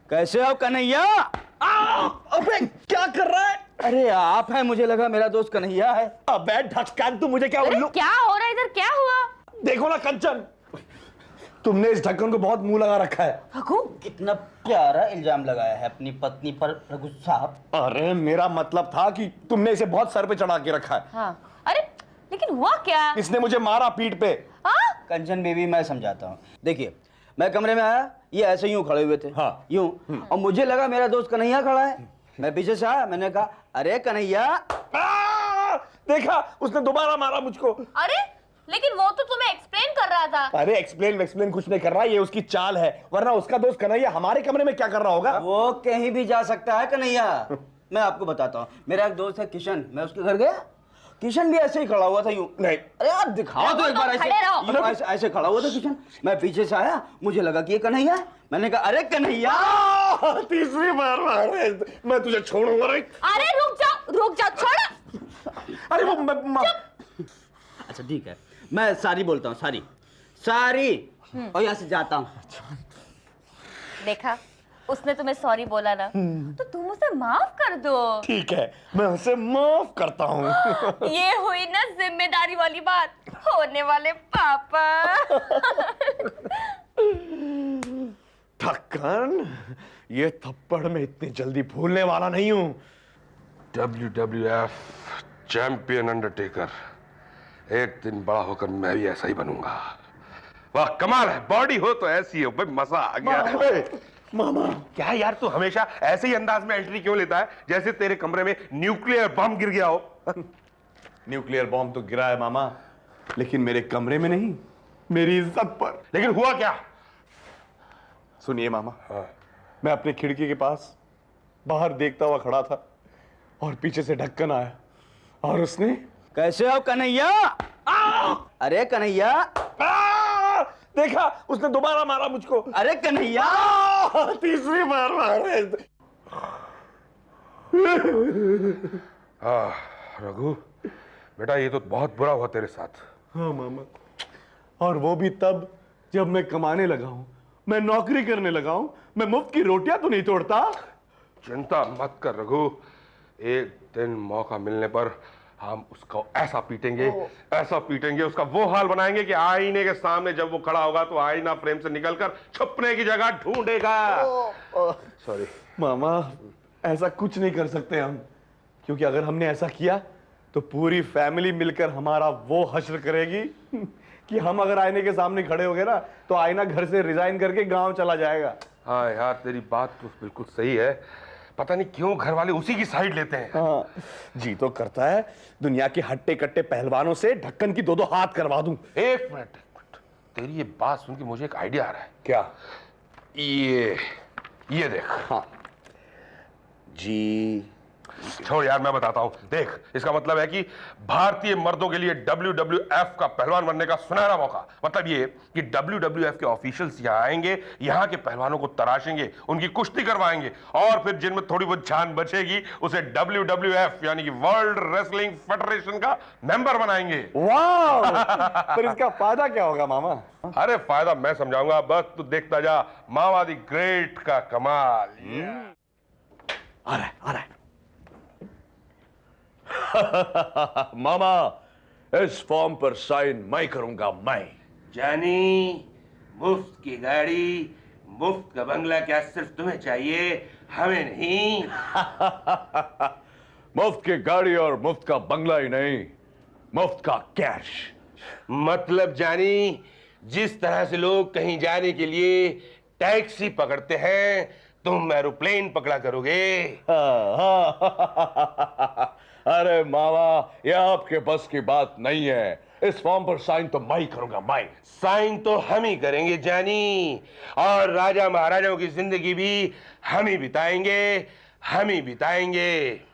कैसे हो कन्हैया? अबे क्या कर रहा है? अरे आप हैं, मुझे लगा मेरा दोस्त कन्हैया है। अबे ढक्कन, तू मुझे क्या अरे उल्लू? क्या हो रहा है इधर? क्या हुआ? देखो ना कंचन, तुमने इस ढक्कन को बहुत मुंह लगा रखा है। रघु, कितना प्यारा इल्जाम लगाया है अपनी पत्नी पर रघु साहब। अरे मेरा मतलब था कि तुमने इसे बहुत सर पे चढ़ा के रखा है। हाँ, अरे लेकिन हुआ क्या? इसने मुझे मारा पीठ पे। हाँ? कंचन बेबी, मैं समझाता हूँ। देखिए, मैं कमरे में आया, ये ऐसे यूं खड़े हुए थे। हाँ। यूं। और मुझे लगा मेरा दोस्त कन्हैया खड़ा है। मैं पीछे से आया, मैंने कहा अरे कन्हैया। देखा, उसने दोबारा मारा मुझको। अरे लेकिन वो तो तुम्हें एक्सप्लेन कर रहा था। अरे एक्सप्लेन कुछ नहीं कर रहा, ये उसकी चाल है, वरना उसका दोस्त कन्हैया हमारे कमरे में क्या कर रहा होगा? वो कहीं भी जा सकता है कन्हैया। मैं आपको बताता हूँ, मेरा एक दोस्त है किशन, मैं उसके घर गया, किशन भी ऐसे ही खड़ा हुआ था यूं। नहीं। अरे आप दिखाओ तो एक बार ऐसे। खड़े रहो। यूं ऐसे खड़ा हुआ था किशन। मैं पीछे से आया, मुझे लगा कि ये कन्हैया है। मैंने कहा अरे कन्हैया। तीसरी बार मारे, मैं तुझे छोड़ूंगा नहीं। अरे रुक जाओ, छोड़। अरे वो अच्छा ठीक है, मैं सारी बोलता हूँ, सारी और यहाँ से जाता हूँ। देखा, उसने तुम्हें सॉरी बोला ना, तो तुम उसे माफ कर दो। ठीक है, मैं उसे माफ करता हूँ। ये हुई ना जिम्मेदारी वाली बात। होने वाले पापा। ढक्कन, ये थप्पड़ मैं इतनी जल्दी भूलने वाला नहीं हूँ। WWF चैंपियन अंडरटेकर, एक दिन बड़ा होकर मैं भी ऐसा ही बनूंगा। वाह कमाल है, बॉडी हो तो ऐसी हो भाई, मजा आ गया। मामा, क्या यार, तू हमेशा ऐसे ही अंदाज में एंट्री क्यों लेता है, जैसे तेरे कमरे में न्यूक्लियर बम गिर गया हो? न्यूक्लियर बॉम्ब तो गिरा है मामा, लेकिन मेरे कमरे में नहीं, मेरी इज्जत पर। लेकिन हुआ क्या? सुनिए मामा, मैं अपने खिड़की के पास बाहर देखता हुआ खड़ा था और पीछे से ढक्कन आया और उसने कैसे हो कन्हैया? अरे कन्हैया। देखा, उसने दोबारा मारा मुझको। अरे कन्हैया। तीसरी बार मारे। रघु बेटा, ये तो बहुत बुरा हुआ तेरे साथ। हाँ मामा, और वो भी तब जब मैं कमाने लगा हूं, मैं नौकरी करने लगा हूं, मैं मुफ्त की रोटियां तो नहीं तोड़ता। चिंता मत कर रघु, एक दिन मौका मिलने पर हम उसको ऐसा पीटेंगे, उसका वो हाल बनाएंगे कि आईने के सामने जब वो खड़ा होगा तो आईना फ्रेम से निकलकर छुपने की जगह ढूंढेगा। सॉरी मामा, ऐसा कुछ नहीं कर सकते हम, क्योंकि अगर हमने ऐसा किया तो पूरी फैमिली मिलकर हमारा वो हश्र करेगी कि हम अगर आईने के सामने खड़े हो गए ना, तो आईना घर से रिजाइन करके गांव चला जाएगा। हाँ यार, तेरी बात तो बिल्कुल सही है, पता नहीं क्यों घर वाले उसी की साइड लेते हैं। हाँ, जी तो करता है दुनिया के हट्टे कट्टे पहलवानों से ढक्कन की दो हाथ करवा दूं। एक मिनट, तेरी ये बात सुन के मुझे एक आइडिया आ रहा है। क्या? ये देख। हाँ जी। छोड़ यार, मैं बताता हूं। देख, इसका मतलब है कि भारतीय मर्दों के लिए WWF का पहलवान बनने का सुनहरा मौका। मतलब ये कि WWF के ऑफिशियल्स यहाँ आएंगे, यहाँ के पहलवानों को तराशेंगे, उनकी कुश्ती करवाएंगे और फिर जिनमें थोड़ी बहुत जान बचेगी उसे WWF यानी कि वर्ल्ड रेसलिंग फेडरेशन का मेंबर बनाएंगे। वाह! पर इसका फायदा क्या होगा मामा? अरे फायदा मैं समझाऊंगा, बस तू देखता जा मावादी ग्रेट का कमाल। आ रहा है। मामा, इस फॉर्म पर साइन मैं करूंगा, मैं। जानी, मुफ्त की गाड़ी, मुफ्त का बंगला क्या सिर्फ तुम्हें चाहिए, हमें नहीं? मुफ्त की गाड़ी और मुफ्त का बंगला ही नहीं, मुफ्त का कैश। मतलब जानी, जिस तरह से लोग कहीं जाने के लिए टैक्सी पकड़ते हैं, तुम एरोप्लेन पकड़ा करोगे। अरे मामा, यह आपके बस की बात नहीं है। इस फॉर्म पर साइन तो मैं ही करूंगा, मैं। साइन तो हम ही करेंगे जानी, और राजा महाराजाओं की जिंदगी भी हम ही बिताएंगे।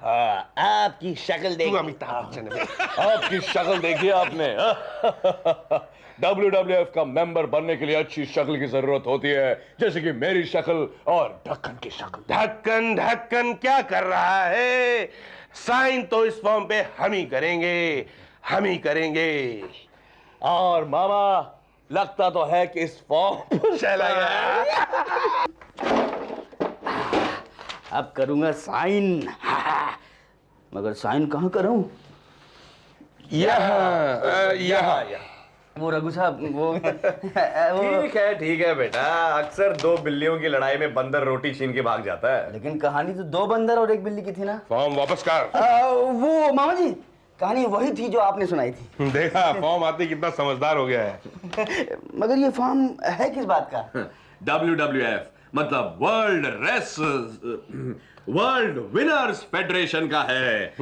हाँ, आपकी शक्ल देखिए। अमिताभ बच्चन है। आपकी शक्ल देखिए आपने। WWF का मेंबर बनने के लिए अच्छी शक्ल की जरूरत होती है, जैसे कि मेरी शक्ल और ढक्कन की शक्ल। ढक्कन क्या कर रहा है? साइन तो इस फॉर्म पे हम ही करेंगे। और मामा, लगता तो है कि इस फॉर्म चला गया। अब करूंगा साइन। मगर साइन कहाँ करूं? यहाँ वो रघु साहब वो ठीक है बेटा, अक्सर दो बिल्लियों की लड़ाई में बंदर रोटी छीन के भाग जाता है। लेकिन कहानी तो दो बंदर और एक बिल्ली की थी ना। फॉर्म वापस कर। वो मामा जी कहानी वही थी जो आपने सुनाई थी। देखा फॉर्म आते कितना समझदार हो गया है। मगर ये फॉर्म है किस बात का? WWF मतलब वर्ल्ड विनर्स फेडरेशन का है।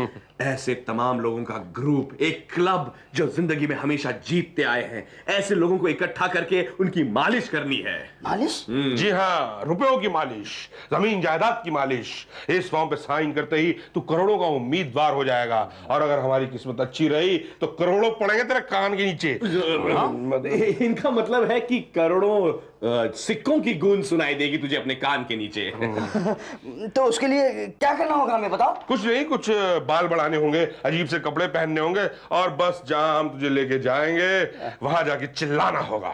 ऐसे तमाम लोगों का ग्रुप, एक क्लब जो जिंदगी में हमेशा जीतते आए हैं। ऐसे लोगों को इकट्ठा करके उनकी मालिश करनी है। मालिश? जी हाँ, रुपयों की मालिश, जमीन जायदाद की मालिश। इस फॉर्म पे साइन करते ही तू करोड़ों का उम्मीदवार हो जाएगा, और अगर हमारी किस्मत अच्छी रही तो करोड़ों पड़ेंगे तेरे कान के नीचे। इनका मतलब है कि करोड़ों सिक्कों की गूंज सुनाई देगी तुझे अपने कान के नीचे। तो उसके लिए क्या करना होगा हमें बताओ। कुछ नहीं, कुछ बाल बढ़ाने होंगे, अजीब से कपड़े पहनने होंगे, और बस जहां हम तुझे लेके जाएंगे वहां जाके चिल्लाना होगा।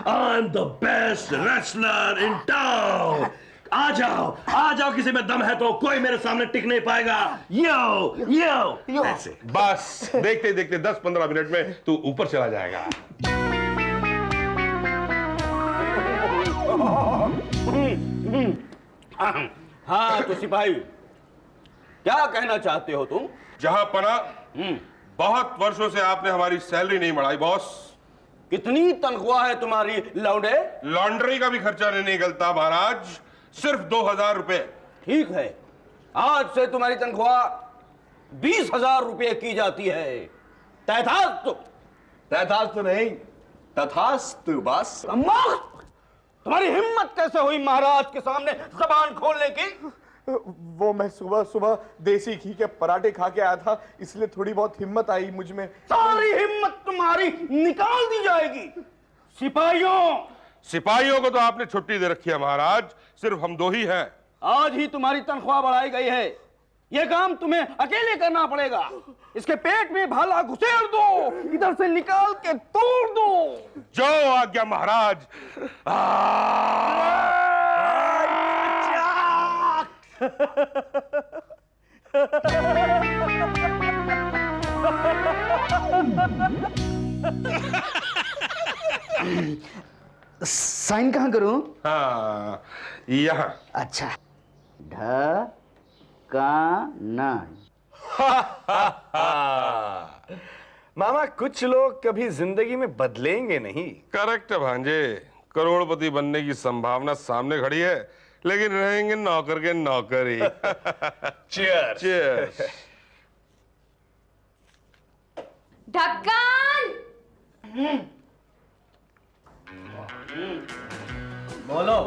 I'm the best wrestler in town. आ जाओ, किसी में दम है तो कोई मेरे सामने टिक नहीं पाएगा। यो ऐसे। बस देखते देखते 10-15 मिनट में तू ऊपर चला जाएगा। हाँ तो सिपाही क्या कहना चाहते हो तुम? जहां पना, बहुत वर्षों से आपने हमारी सैलरी नहीं बढ़ाई बॉस। कितनी तनख्वाह है तुम्हारी लौंडे? लॉन्ड्री का भी खर्चा नहीं निकलता महाराज, सिर्फ 2000 रुपए। ठीक है, आज से तुम्हारी तनख्वाह 20,000 रुपए की जाती है। तथास्तु नहीं, तथास्तु बस। तुम्हारी हिम्मत कैसे हुई महाराज के सामने जबान खोलने की? वो मैं सुबह सुबह देसी घी के पराठे खा के आया था, इसलिए थोड़ी बहुत हिम्मत आई मुझ में। सारी हिम्मत तुम्हारी निकाल दी जाएगी। सिपाहियों को तो आपने छुट्टी दे रखी है महाराज, सिर्फ हम दो ही हैं। आज ही तुम्हारी तनख्वाह बढ़ाई गई है। यह काम तुम्हें अकेले करना पड़ेगा। इसके पेट में भाला घुसेड़ दो, इधर से निकाल के तोड़ दो। जो आज्ञा महाराज। साइन कहाँ करूं? हाँ, यहाँ। अच्छा, ढकाना। मामा कुछ लोग कभी जिंदगी में बदलेंगे नहीं। करेक्ट है भांजे, करोड़पति बनने की संभावना सामने खड़ी है, लेकिन रहेंगे नौकर के नौकर ही। Cheers. Cheers. ढक्कन! बोलो।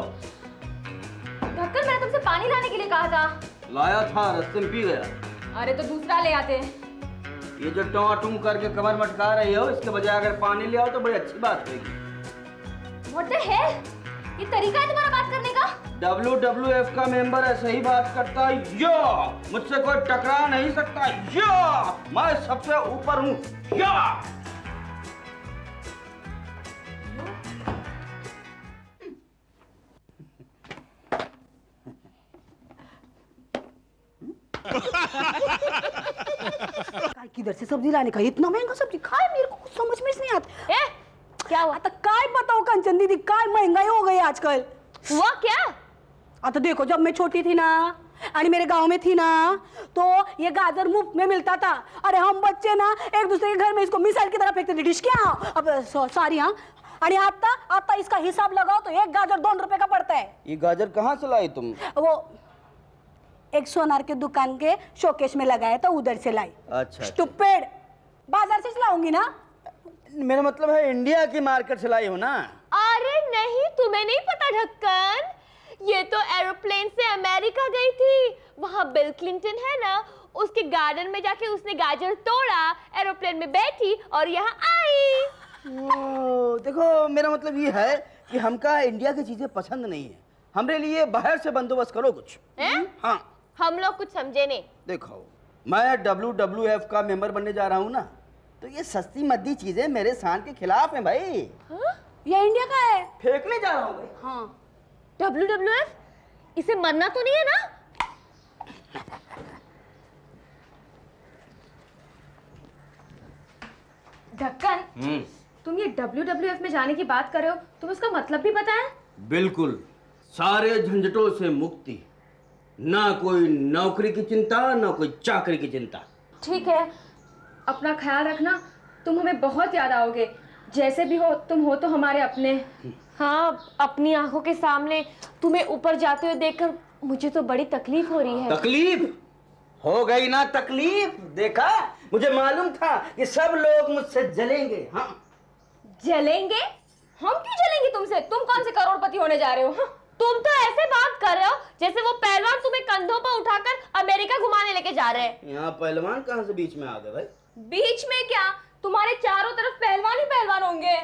ढक्कन, मैंने तुमसे पानी लाने के लिए कहा था। लाया था, रास्ते में पी गया। अरे तो दूसरा ले आते। ये जो टों करके कमर मटका रही हो, इसके बजाय अगर पानी ले आओ तो बड़ी अच्छी बात होगी। What the hell? ये तरीका है तुम्हारा बात करने का? WWF का मेंबर ऐसे ही बात करता है। यो, मुझसे कोई टकरा नहीं सकता। यो, मैं सबसे ऊपर हूँ। यो। किधर से सब्जी लाने का? इतना महंगा सब्जी खाए, मेरे को कुछ समझ में नहीं आता। ए, क्या हुआ? आता काय बताओ कंचन दीदी, काय महंगाई हो गई आजकल। हुआ क्या? आता देखो, जब मैं छोटी थी ना आणि मेरे गांव में थी ना, तो ये गाजर मुफ्त में मिलता था। अरे हम बच्चे ना एक दूसरे के घर में इसको मिसाइल की तरह फेंकते थे। डिश क्या? अब सॉरी हाँ। आणि आता इसका हिसाब लगाओ तो एक गाजर 2 रुपए का पड़ता है। ये गाजर कहाँ से लाई तुम? वो एक सोनार के दुकान के शोकेश में लगाया तो उधर से लाई। अच्छा। स्टूपिड, बाजार से लाऊंगी ना। मेरा मतलब है इंडिया की मार्केट से लाई हो ना। अरे नहीं, तुम्हें नहीं पता ढक्कन, ये तो एरोप्लेन से अमेरिका गई थी। वहां बिल क्लिंटन है ना, उसके गार्डन में जाके उसने गाजर तोड़ा, एरोप्लेन में बैठी और यहाँ आई। देखो, मेरा मतलब ये है कि हमका इंडिया की चीजें पसंद नहीं है। हमरे लिए बाहर से बंदोबस्त करो कुछ। हाँ, हम लोग कुछ समझे नहीं। देखो, मैं WWF का मेंबर बनने जा रहा हूँ ना, तो ये सस्ती मद्दी चीजें मेरे शान के खिलाफ हैं भाई। ये इंडिया का है। फेंकने जा रहा हूँ भाई। हाँ। WWF? इसे मरना तो नहीं है ना? ढक्कन, तुम ये WWF में जाने की बात कर रहे हो, तुम्हें उसका मतलब भी पता है? बिल्कुल, सारे झंझटों से मुक्ति, ना कोई नौकरी की चिंता, ना कोई चाकरी की चिंता। ठीक है, अपना ख्याल रखना, तुम हमें बहुत याद आओगे। जैसे भी हो तुम हो तो हमारे अपने। हाँ, अपनी आंखों के सामने तुम्हें ऊपर जाते हुए देखकर मुझे तो बड़ी तकलीफ हो रही है। तकलीफ हो गई ना तकलीफ, देखा, मुझे मालूम था कि सब लोग मुझसे जलेंगे। हाँ, जलेंगे? हम क्यों जलेंगे तुमसे? तुम कौन से करोड़पति होने जा रहे हो? हाँ? तुम तो ऐसे बात कर रहे हो जैसे वो पहलवान तुम्हें कंधों पर उठाकर अमेरिका घुमाने लेके जा रहे हैं। यहाँ पहलवान कहाँ से बीच में आ गए भाई? बीच में क्या, तुम्हारे चारों तरफ पहलवान ही पहलवान होंगे।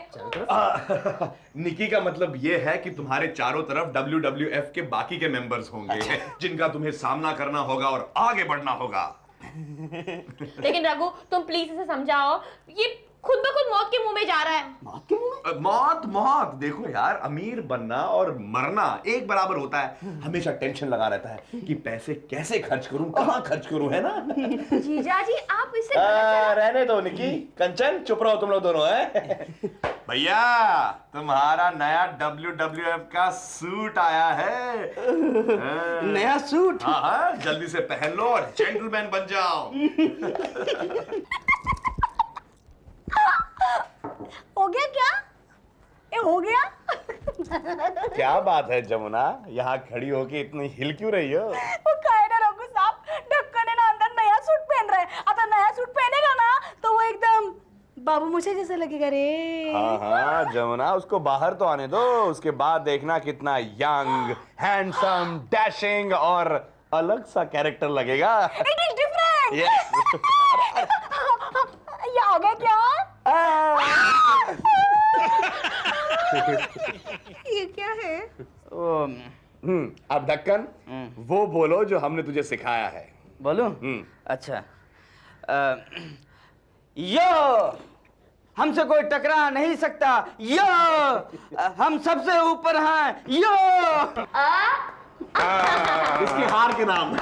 निकी का मतलब ये है कि तुम्हारे चारों तरफ WWF के बाकी के मेंबर्स होंगे जिनका तुम्हें सामना करना होगा और आगे बढ़ना होगा। लेकिन रघु, तुम प्लीज इसे समझाओ, ये खुद ब खुद मौत के मुंह में जा रहा है। मौत के मुंह में? मौत मौत, देखो यार, अमीर बनना और मरना एक बराबर होता है। हमेशा टेंशन लगा रहता है कि पैसे कैसे खर्च करूं, कहां खर्च करूं, है ना? जीजा जी, आप इसे रहने दो निकी, कंचन चुप रहो तुम लोग दोनों, है? भैया, तुम्हारा नया WWF का सूट आया है। नया सूट? हाँ हाँ, जल्दी से पहन लो और जेंटलमैन बन जाओ। हो गया क्या? ये हो गया? क्या बात है जमुना, यहाँ खड़ी होके इतनी हिल क्यों रही हो? वो काय ना रघु साहब, ढक्कन है ना अंदर नया सूट पहन रहा है। अगर नया सूट पहनेगा ना तो वो एकदम बाबू मुझे जैसा लगेगा रे। हाँ हाँ जमुना, उसको बाहर तो आने दो, उसके बाद देखना कितना यंग, हैंडसम, डैशिंग और अलग सा कैरेक्टर लगेगा। It is different. Yes. ये हो गया क्या? ये क्या है? अब ढक्कन, वो बोलो जो हमने तुझे सिखाया है। बोलूं? अच्छा, यो, हमसे कोई टकरा नहीं सकता, यो, हम सबसे ऊपर हैं, यो। इसकी हार के नाम।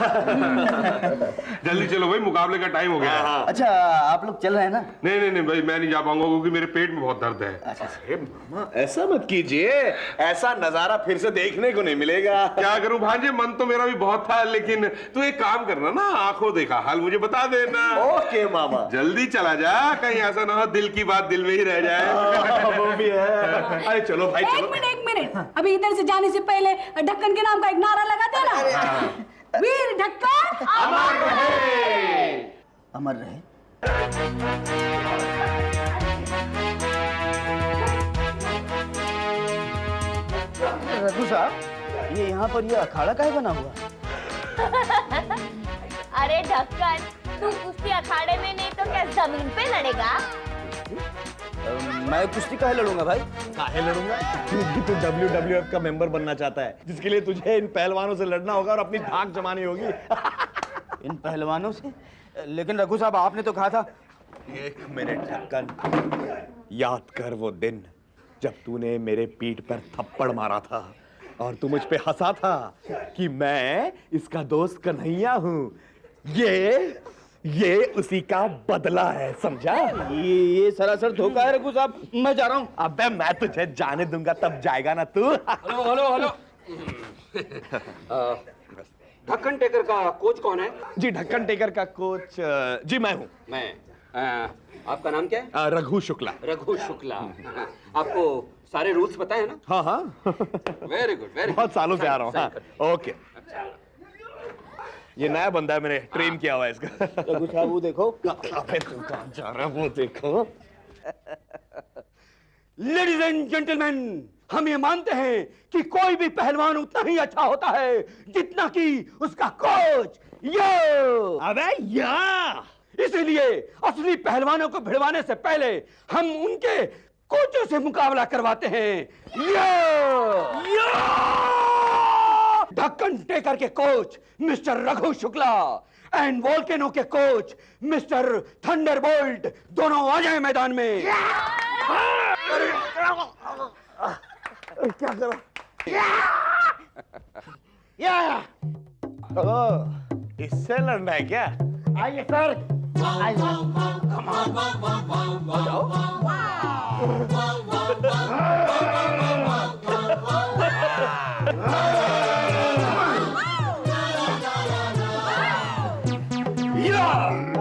जल्दी चलो भाई, मुकाबले का टाइम हो गया है। अच्छा, आप लोग चल रहे हैं ना? नहीं नहीं नहीं भाई, मैं नहीं जा पाऊंगा क्योंकि मेरे पेट में बहुत दर्द है। अरे मामा, ऐसा मत कीजिए, ऐसा नजारा फिर से देखने को नहीं मिलेगा। क्या करूं भांजे, मन तो मेरा भी बहुत था, लेकिन तू एक काम करना ना, आंखों देखा हाल मुझे बता देना। ओके मामा। जल्दी चला जा, कहीं ऐसा ना हो दिल की बात दिल में ही रह जाए। वो भी है। अरे चलो भाई चलो। एक मिनट, अभी इधर से जाने से पहले ढक्कन के नाम का एक नारा लगा देना। वीर ढक्कन अमर रहे। अमर रहे। रघु साहब, ये यहाँ पर ये अखाड़ा काहे बना हुआ? अरे ढक्कन, तू कुश्ती अखाड़े में नहीं तो क्या जमीन पे लड़ेगा? मैं कुश्ती काहे लड़ूंगा भाई? काहे लड़ूंगा? क्योंकि तू WWF का मेंबर बनना चाहता है, जिसके लिए तुझे इन पहलवानों से लड़ना होगा और अपनी धाक जमानी होगी। इन पहलवानों से? लेकिन रघु साहब, आपने तो कहा था। एक मिनट ढक्कन, याद कर वो दिन जब तूने मेरे पीठ पर थप्पड़ मारा था और तू मुझ पे हंसा था कि मैं इसका दोस्त कन्हैया हूँ। ये उसी का बदला है, समझा? ये सरासर धोखा है रघु साहब, मैं जा रहा हूँ। अबे मैं तुझे जाने दूंगा तब जाएगा ना तू। Hello hello hello. ढक्कन टेकर का कोच कौन है? जी, ढक्कन टेकर का कोच जी मैं हूँ। आपका नाम क्या है? रघु शुक्ला। रघु शुक्ला। आपको सारे रूल्स पता है ना? हाँ हाँ। वेरी गुड, वेरी बहुत सालों से आ रहा हूँ। हाँ, ओके। ये नया बंदा है, मैंने ट्रेन किया हुआ है इसका। रघु साहब, वो देखो। अबे तू कहाँ जा रहा है, वो देखो। लेडीज एंड जेंटलमैन, हम ये मानते हैं कि कोई भी पहलवान उतना ही अच्छा होता है जितना कि उसका कोच। यो, अबे या, इसीलिए असली पहलवानों को भिड़वाने से पहले हम उनके कोचों से मुकाबला करवाते हैं। यो, ढक्कन टेकर के coach mister Raghu Shukla and volcano के कोच मिस्टर थंडरबोल्ट दोनों आ जाए मैदान में। क्या करा? या इससे लड़ना है क्या? आइए सर, आइए।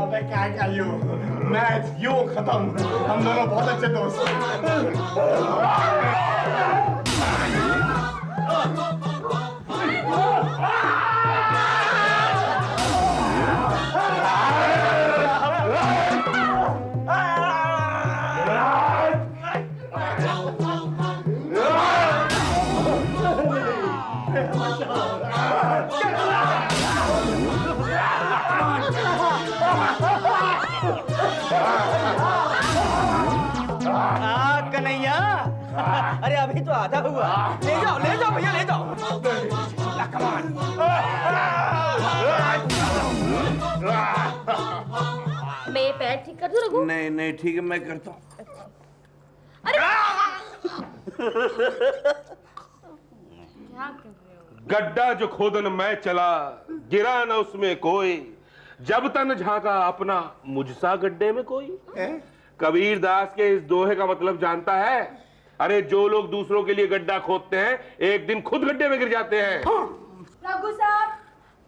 अबे क्या यूं मैच यूं खत्म। हम दोनों बहुत अच्छे दोस्त कन्हैया, अरे अभी तो आधा हुआ। ले जाओ भैया, ले जाओ। मैं ये पैर ठीक कर दूं रघु? नहीं ठीक है, मैं करता हूँ। क्या कर रहे हो? गड्ढा जो खोदन मैं चला, गिरा न उसमें कोई, जब तन झांका अपना मुझसा गड्ढे में कोई। कबीर दास के इस दोहे का मतलब जानता है? अरे जो लोग दूसरों के लिए गड्ढा खोदते हैं, एक दिन खुद गड्ढे में गिर जाते हैं।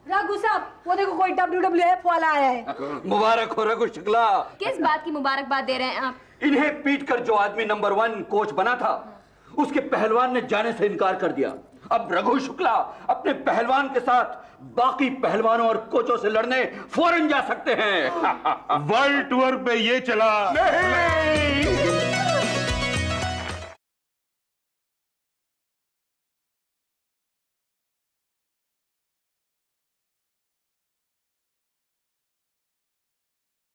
रघु साहब, वो देखो कोई WWF वाला आया है। मुबारक हो रघु शुक्ला। किस बात की मुबारकबाद दे रहे हैं आप? इन्हें पीट कर जो आदमी नंबर 1 कोच बना था, उसके पहलवान ने जाने से इनकार कर दिया। अब रघु शुक्ला अपने पहलवान के साथ बाकी पहलवानों और कोचों से लड़ने फौरन जा सकते हैं। वर्ल्ड टूर पे ये चला। नहीं